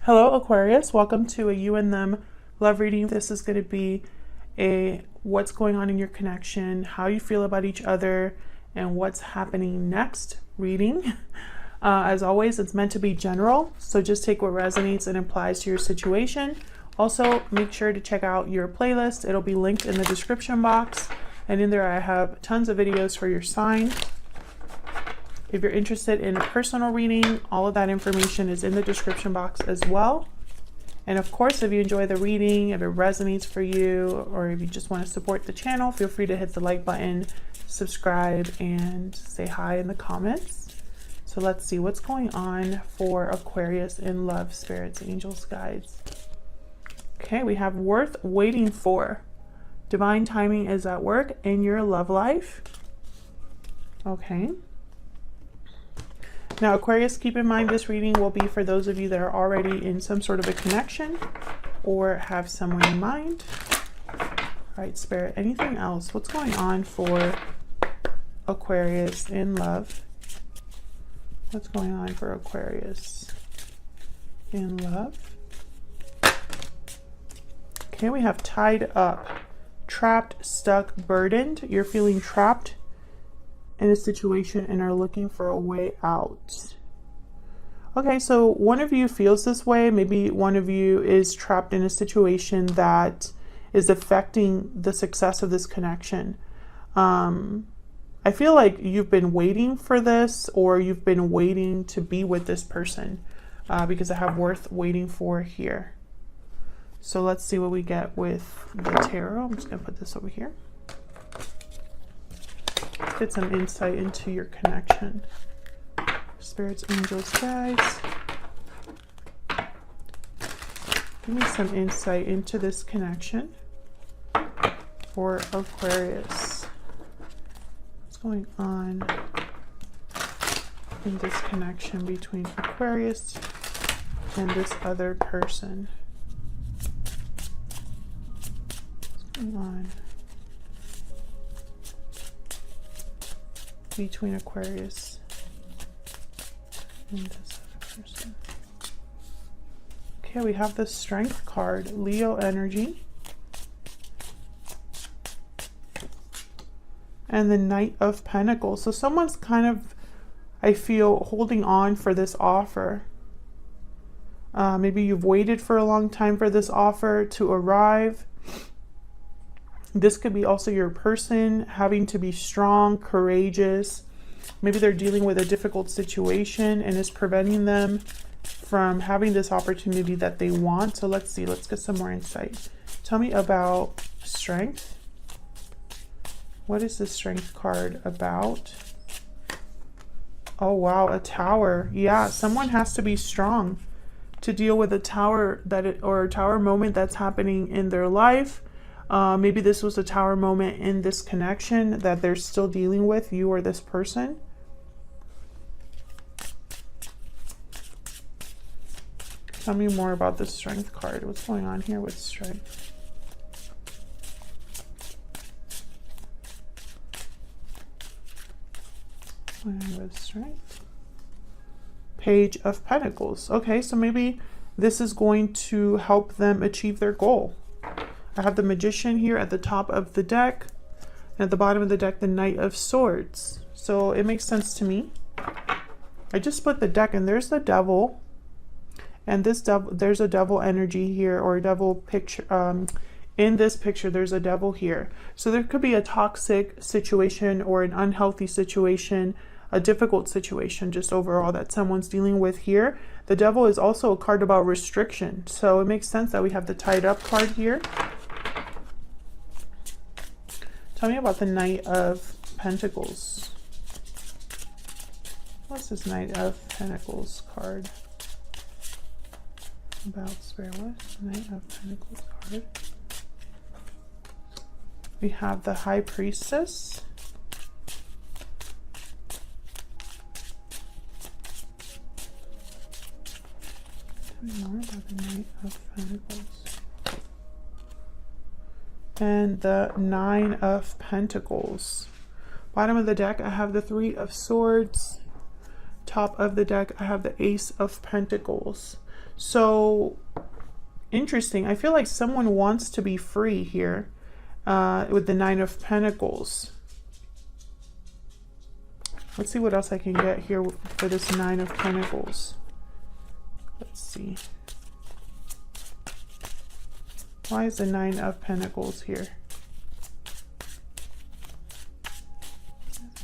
Hello Aquarius, welcome to a you and them love reading. This is going to be a what's going on in your connection, how you feel about each other, and what's happening next reading. As always, it's meant to be general, so just take what resonates and applies to your situation. Also, make sure to check out your playlist. It'll be linked in the description box, and in there I have tons of videos for your sign. If you're interested in a personal reading, all of that information is in the description box as well. And of course, if you enjoy the reading, if it resonates for you, or if you just want to support the channel, feel free to hit the like button, subscribe, and say hi in the comments. So let's see what's going on for Aquarius in love, spirits, angels, guides. Okay, we have worth waiting for. Divine timing is at work in your love life. Okay. Now, Aquarius, keep in mind this reading will be for those of you that are already in some sort of a connection or have someone in mind. All right, Spirit, anything else? What's going on for Aquarius in love? What's going on for Aquarius in love? Okay, we have tied up, trapped, stuck, burdened. You're feeling trapped in a situation and are looking for a way out. Okay, so one of you feels this way. Maybe one of you is trapped in a situation that is affecting the success of this connection. I feel like you've been waiting for this, or you've been waiting to be with this person, because I have worth waiting for here. So let's see what we get with the tarot. I'm just gonna put this over here. Get some insight into your connection. Spirits, angels, guides. Give me some insight into this connection for Aquarius. What's going on in this connection between Aquarius and this other person? What's going on between Aquarius and this other person? Okay, we have the Strength card, Leo energy, and the Knight of Pentacles. So someone's kind of, I feel, holding on for this offer. Maybe you've waited for a long time for this offer to arrive. This could be also your person having to be strong, courageous. Maybe they're dealing with a difficult situation and is preventing them from having this opportunity that they want. So let's see, let's get some more insight. Tell me about Strength. What is the Strength card about? Oh wow, a Tower. Yeah, someone has to be strong to deal with a tower or a tower moment that's happening in their life. Maybe this was a tower moment in this connection that they're still dealing with, you or this person. Tell me more about the Strength card. What's going on here with Strength? What's going on with Strength? Page of Pentacles. Okay, so maybe this is going to help them achieve their goal. I have the Magician here at the top of the deck, and at the bottom of the deck, the Knight of Swords. So it makes sense to me. I just split the deck, and there's the Devil, and this devil, there's a devil energy here, or a devil picture. In this picture, there's a devil here. So there could be a toxic situation or an unhealthy situation, a difficult situation just overall that someone's dealing with here. The Devil is also a card about restriction. So it makes sense that we have the Tied Up card here. Tell me about the Knight of Pentacles. What's this Knight of Pentacles card about? Spirit, what's the Knight of Pentacles card? We have the High Priestess. Tell me more about the Knight of Pentacles. And the Nine of Pentacles. Bottom of the deck, I have the Three of Swords. Top of the deck, I have the Ace of Pentacles. So interesting. I feel like someone wants to be free here with the Nine of Pentacles. Let's see what else I can get here for this Nine of Pentacles. Let's see. Why is the Nine of Pentacles here?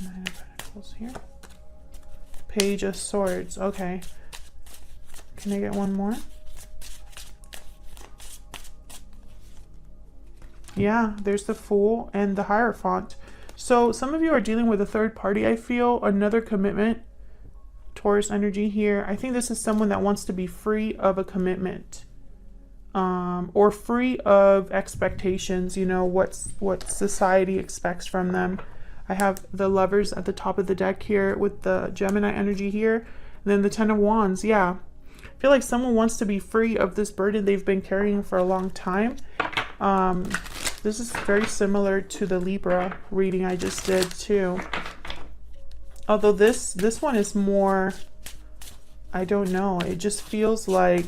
Nine of Pentacles here. Page of Swords. Okay. Can I get one more? Yeah, there's the Fool and the Hierophant. So some of you are dealing with a third party, I feel. Another commitment. Taurus energy here. I think this is someone that wants to be free of a commitment. Or free of expectations, you know, what society expects from them. I have the Lovers at the top of the deck here with the Gemini energy here. And then the Ten of Wands. Yeah. I feel like someone wants to be free of this burden they've been carrying for a long time. This is very similar to the Libra reading I just did too. Although this one is more, I don't know, it just feels like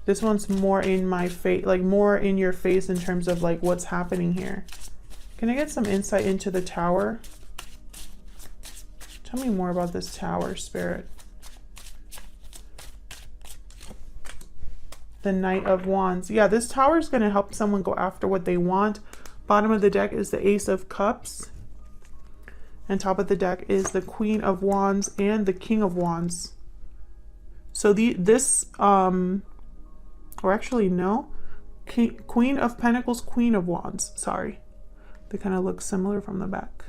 this one's more in my face, like more in your face in terms of like what's happening here. Can I get some insight into the Tower? Tell me more about this Tower, Spirit. The Knight of Wands. Yeah, this Tower is going to help someone go after what they want. Bottom of the deck is the Ace of Cups. And top of the deck is the Queen of Wands and the King of Wands. So or actually no, Queen of Pentacles, Queen of Wands, sorry. They kind of look similar from the back.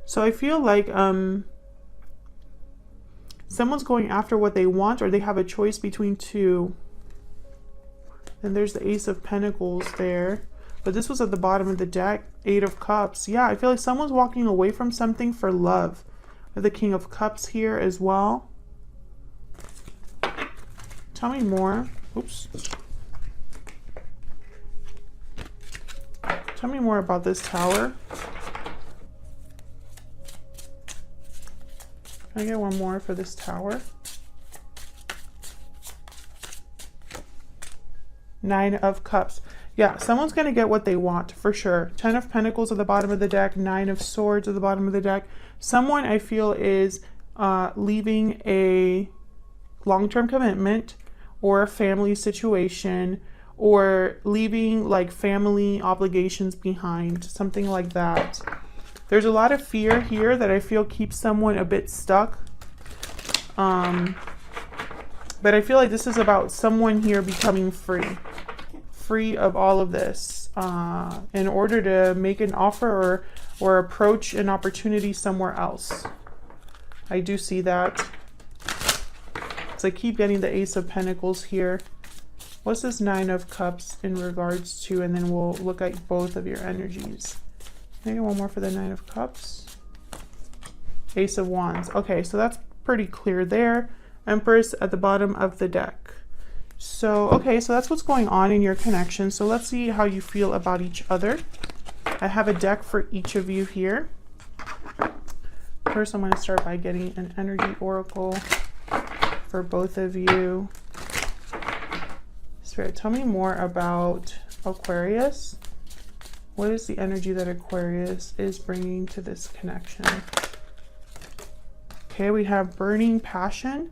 So I feel like someone's going after what they want, or they have a choice between two. And there's the Ace of Pentacles there. But this was at the bottom of the deck, Eight of Cups. Yeah, I feel like someone's walking away from something for love. The King of Cups here as well. Tell me more. Oops. Tell me more about this Tower. Can I get one more for this Tower? Nine of Cups. Yeah, someone's going to get what they want for sure. Ten of Pentacles at the bottom of the deck. Nine of Swords at the bottom of the deck. Someone I feel is leaving a long-term commitment or a family situation, or leaving like family obligations behind, something like that. There's a lot of fear here that I feel keeps someone a bit stuck. But I feel like this is about someone here becoming free of all of this in order to make an offer or approach an opportunity somewhere else. I do see that. So I keep getting the Ace of Pentacles here. What's this Nine of Cups in regards to? And then we'll look at both of your energies. Maybe one more for the Nine of Cups. Ace of Wands. Okay, so that's pretty clear there. Empress at the bottom of the deck. So, okay, so that's what's going on in your connection. So let's see how you feel about each other. I have a deck for each of you here. First, I'm going to start by getting an energy oracle for both of you. Spirit, tell me more about Aquarius. What is the energy that Aquarius is bringing to this connection? Okay, we have burning passion,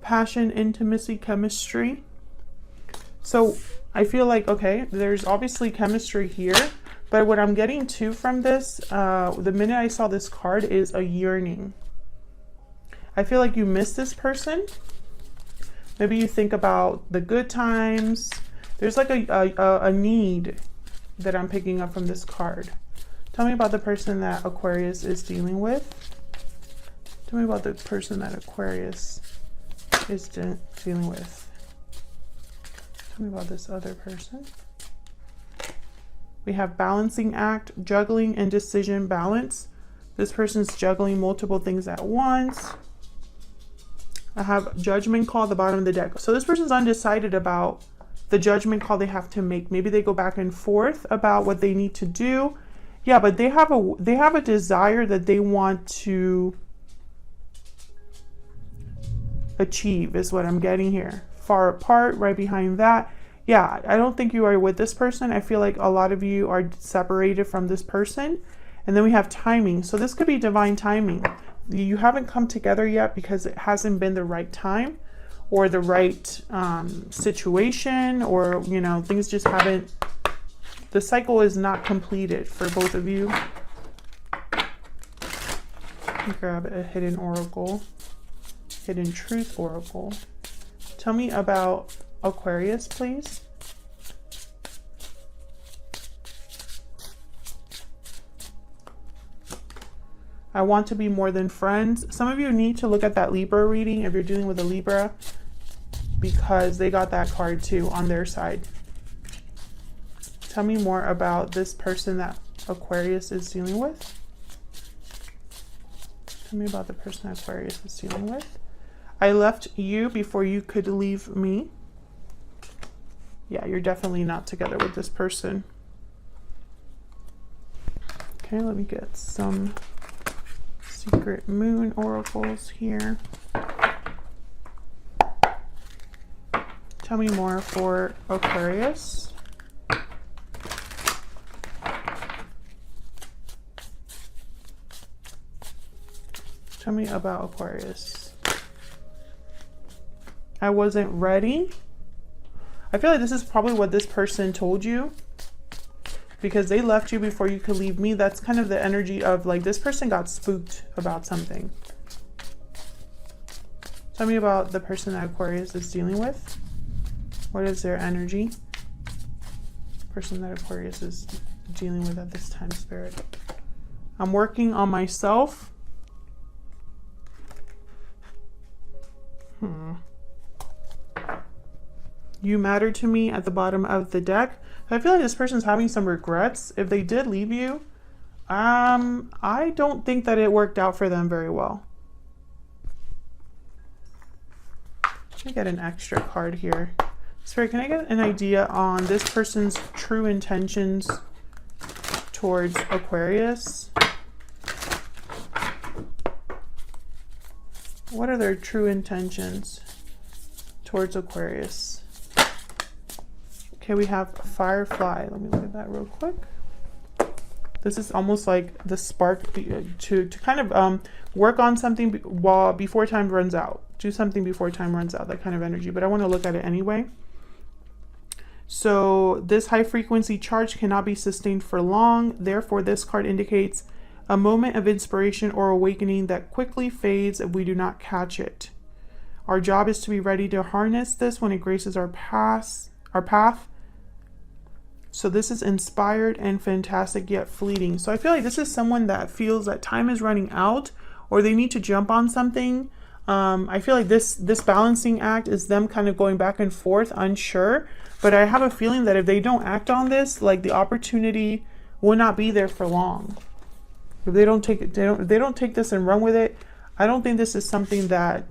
intimacy, chemistry. So I feel like, okay, there's obviously chemistry here, but what I'm getting to from this, the minute I saw this card, is a yearning. I feel like you miss this person. Maybe you think about the good times. There's like a need that I'm picking up from this card. Tell me about the person that Aquarius is dealing with. Tell me about the person that Aquarius is dealing with. Tell me about this other person. We have balancing act, juggling, and decision balance. This person's juggling multiple things at once. I have judgment call at the bottom of the deck. So this person's undecided about the judgment call they have to make. Maybe they go back and forth about what they need to do. Yeah, but they have a desire that they want to achieve is what I'm getting here. Far apart, right behind that. Yeah, I don't think you are with this person. I feel like a lot of you are separated from this person. And then we have timing. So this could be divine timing. You haven't come together yet because it hasn't been the right time or the right situation, or, you know, things just haven't, the cycle is not completed for both of you. Grab a hidden oracle, hidden truth oracle. Tell me about Aquarius, please. I want to be more than friends. Some of you need to look at that Libra reading if you're dealing with a Libra, because they got that card too on their side. Tell me more about this person that Aquarius is dealing with. Tell me about the person that Aquarius is dealing with. I left you before you could leave me. Yeah, you're definitely not together with this person. Okay, let me get some secret moon oracles here. Tell me more for Aquarius. Tell me about Aquarius. I wasn't ready. I feel like this is probably what this person told you, because they left you before you could leave me. That's kind of the energy of like this person got spooked about something. Tell me about the person that Aquarius is dealing with. What is their energy? Person that Aquarius is dealing with at this time, Spirit. I'm working on myself. You matter to me at the bottom of the deck. I feel like this person's having some regrets. If they did leave you, I don't think that it worked out for them very well. Let me get an extra card here. Spirit, can I get an idea on this person's true intentions towards Aquarius? What are their true intentions towards Aquarius? Okay, we have Firefly. Let me look at that real quick. This is almost like the spark to kind of work on something before time runs out. Do something before time runs out, that kind of energy. But I want to look at it anyway. So this high frequency charge cannot be sustained for long. Therefore, this card indicates a moment of inspiration or awakening that quickly fades if we do not catch it. Our job is to be ready to harness this when it graces our path. So this is inspired and fantastic yet fleeting. So I feel like this is someone that feels that time is running out, or they need to jump on something. I feel like this balancing act is them kind of going back and forth, unsure. But I have a feeling that if they don't act on this, like the opportunity will not be there for long. If they don't take it, they don't take this and run with it, I don't think this is something that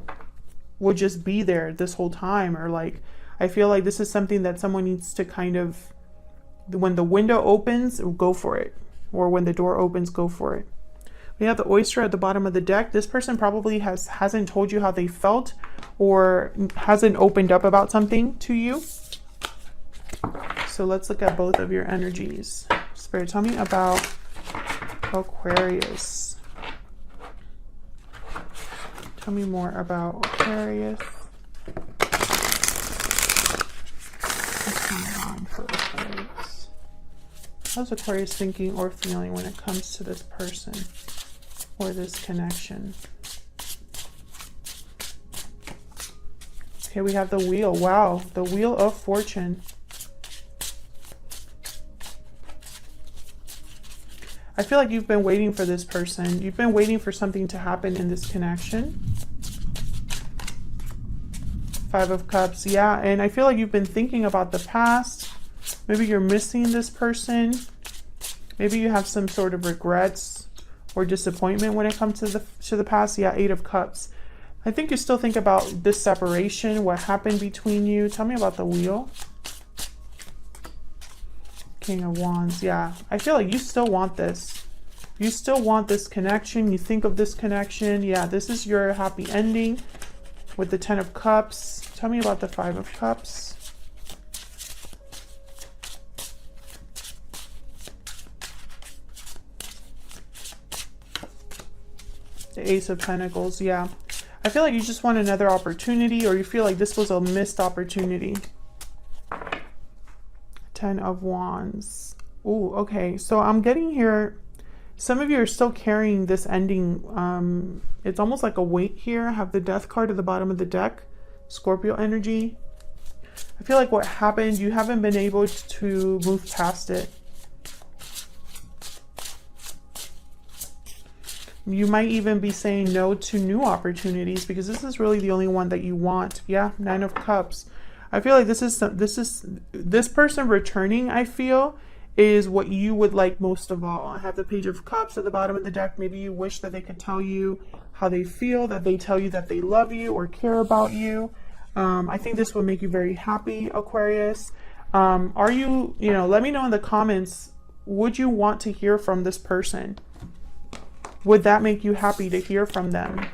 will just be there this whole time. Or like, I feel like this is something that someone needs to kind of, when the window opens, go for it. Or when the door opens, go for it. We have the oyster at the bottom of the deck. This person probably hasn't told you how they felt, or hasn't opened up about something to you. So let's look at both of your energies. Spirit, tell me about Aquarius. Tell me more about Aquarius. What's going on for Aquarius? How's Aquarius thinking or feeling when it comes to this person or this connection? Okay, we have the wheel. Wow, the wheel of fortune. I feel like you've been waiting for this person. You've been waiting for something to happen in this connection. Five of Cups, yeah. And I feel like you've been thinking about the past. Maybe you're missing this person. Maybe you have some sort of regrets or disappointment when it comes to the past. Yeah, Eight of Cups. I think you still think about this separation, what happened between you. Tell me about the wheel. King of Wands, yeah. I feel like you still want this. You still want this connection. You think of this connection. Yeah, this is your happy ending. with the 10 of Cups. Tell me about the 5 of Cups. The Ace of Pentacles, yeah. I feel like you just want another opportunity, or you feel like this was a missed opportunity. 10 of Wands. Ooh, okay. So I'm getting here, some of you are still carrying this ending. It's almost like a weight here. I have the Death card at the bottom of the deck. Scorpio energy. I feel like what happened, you haven't been able to move past it. You might even be saying no to new opportunities because this is really the only one that you want. Yeah, 9 of Cups. I feel like this person returning, I feel, is what you would like most of all. I have the Page of Cups at the bottom of the deck. Maybe you wish that they could tell you how they feel, that they tell you that they love you or care about you. I think this will make you very happy, Aquarius. Are you, let me know in the comments, would you want to hear from this person? Would that make you happy to hear from them?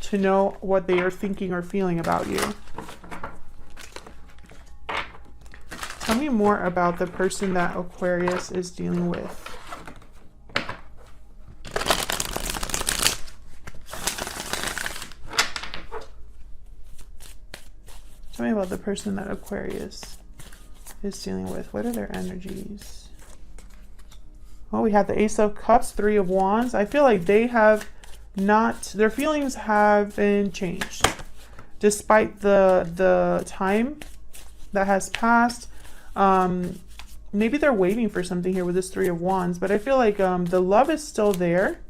To know what they are thinking or feeling about you? Tell me more about the person that Aquarius is dealing with. Tell me about the person that Aquarius is dealing with. What are their energies? Well, we have the Ace of Cups, 3 of Wands. I feel like they have not, their feelings haven't changed. Despite the time that has passed. Maybe they're waiting for something here with this 3 of Wands. But I feel like the love is still there.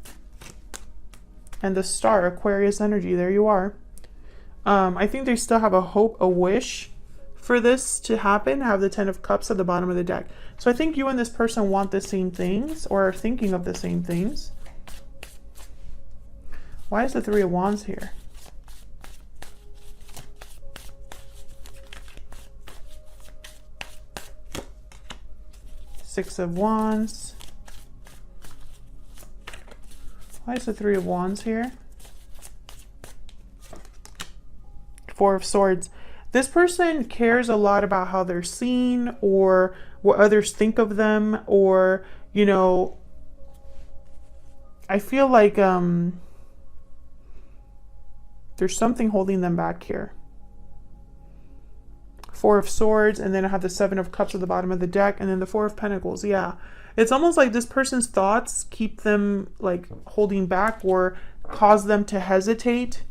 And the Star, Aquarius energy, there you are. I think they still have a hope, a wish for this to happen. I have the 10 of Cups at the bottom of the deck. So I think you and this person want the same things, or are thinking of the same things. Why is the 3 of Wands here? Six of Wands. Why is the 3 of Wands here? 4 of Swords. This person cares a lot about how they're seen, or what others think of them, or, I feel like there's something holding them back here. 4 of Swords, and then I have the 7 of Cups at the bottom of the deck, and then the 4 of Pentacles. Yeah, it's almost like this person's thoughts keep them like holding back or cause them to hesitate.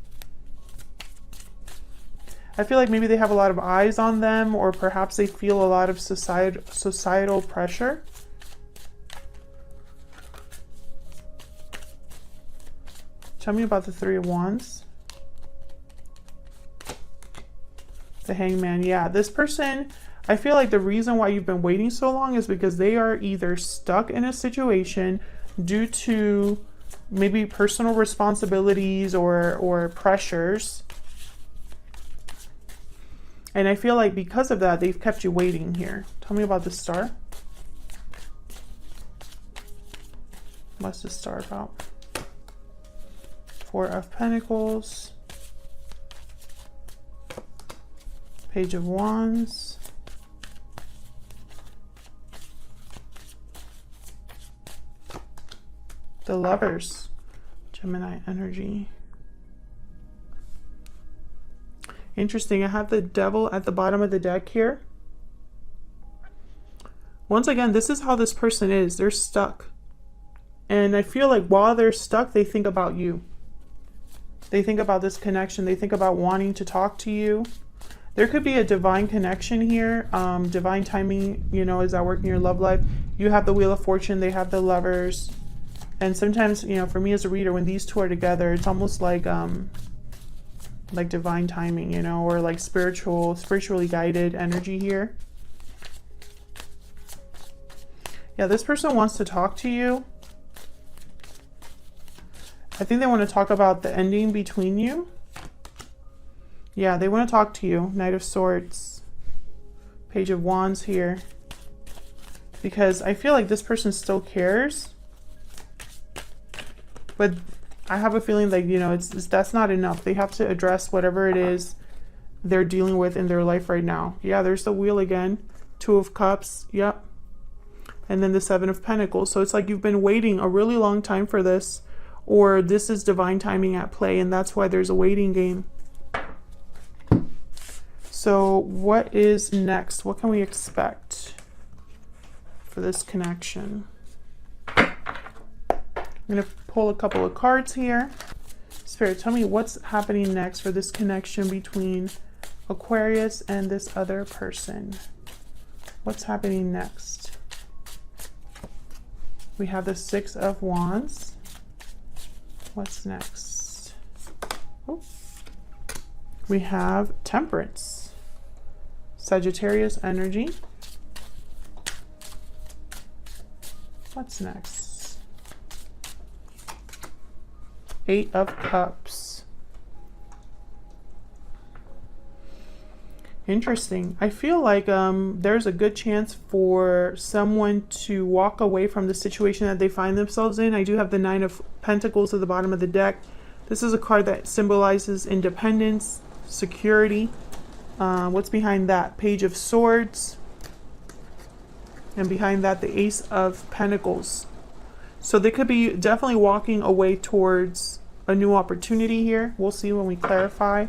I feel like maybe they have a lot of eyes on them, or perhaps they feel a lot of societal pressure. Tell me about the 3 of Wands. The Hangman. Yeah, this person, I feel like the reason why you've been waiting so long is because they are either stuck in a situation due to maybe personal responsibilities or pressures. And I feel like because of that, they've kept you waiting here. Tell me about the Star. What's the Star about? 4 of Pentacles. Page of Wands. The Lovers. Gemini energy. Interesting. I have the Devil at the bottom of the deck here. Once again, this is how this person is. They're stuck. And I feel like while they're stuck, they think about you. They think about this connection. They think about wanting to talk to you. There could be a divine connection here. Divine timing, is at work in your love life. You have the Wheel of Fortune. They have the Lovers. And sometimes, for me as a reader, when these two are together, it's almost like divine timing, or like spiritually guided energy here. Yeah, this person wants to talk to you. I think they want to talk about the ending between you. Yeah, they want to talk to you. Knight of Swords. Page of Wands here. Because I feel like this person still cares. But I have a feeling like, you know, that's not enough. They have to address whatever it is they're dealing with in their life right now. Yeah, there's the Wheel again. 2 of Cups. Yep. And then the 7 of Pentacles. So it's like you've been waiting a really long time for this, or this is divine timing at play, and that's why there's a waiting game. So what is next? What can we expect for this connection? I'm going to pull a couple of cards here. Spirit, tell me what's happening next for this connection between Aquarius and this other person. What's happening next? We have the 6 of Wands. What's next? Oh. We have Temperance. Sagittarius energy. What's next? 8 of Cups. Interesting. I feel like there's a good chance for someone to walk away from the situation that they find themselves in. I do have the 9 of Pentacles at the bottom of the deck. This is a card that symbolizes independence, security. What's behind that? Page of Swords. And behind that, the Ace of Pentacles. So they could be definitely walking away towards a new opportunity here. We'll see when we clarify.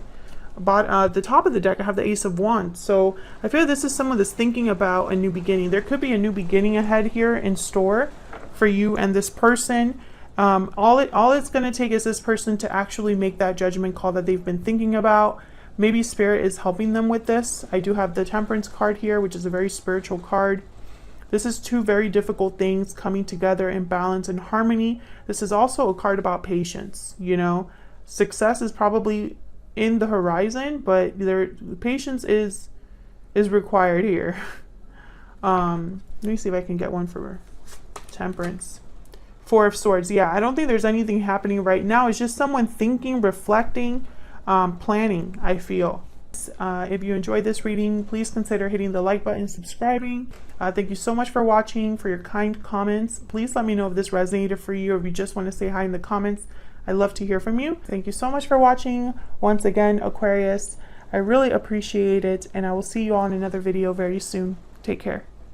But at the top of the deck, I have the Ace of Wands. So I feel this is someone that's thinking about a new beginning. There could be a new beginning ahead here in store for you and this person. All it's going to take is this person to actually make that judgment call that they've been thinking about. Maybe Spirit is helping them with this. I do have the Temperance card here, which is a very spiritual card. This is 2 very difficult things coming together in balance and harmony. This is also a card about patience. You know, success is probably in the horizon, but patience is required here. Let me see if I can get one for Temperance. 4 of Swords. Yeah, I don't think there's anything happening right now. It's just someone thinking, reflecting, planning, I feel. If you enjoyed this reading, please consider hitting the like button, subscribing. Thank you so much for watching, for your kind comments. Please let me know if this resonated for you, or if you just want to say hi in the comments. I love to hear from you. Thank you so much for watching. Once again, Aquarius, I really appreciate it, and I will see you all in another video very soon. Take care.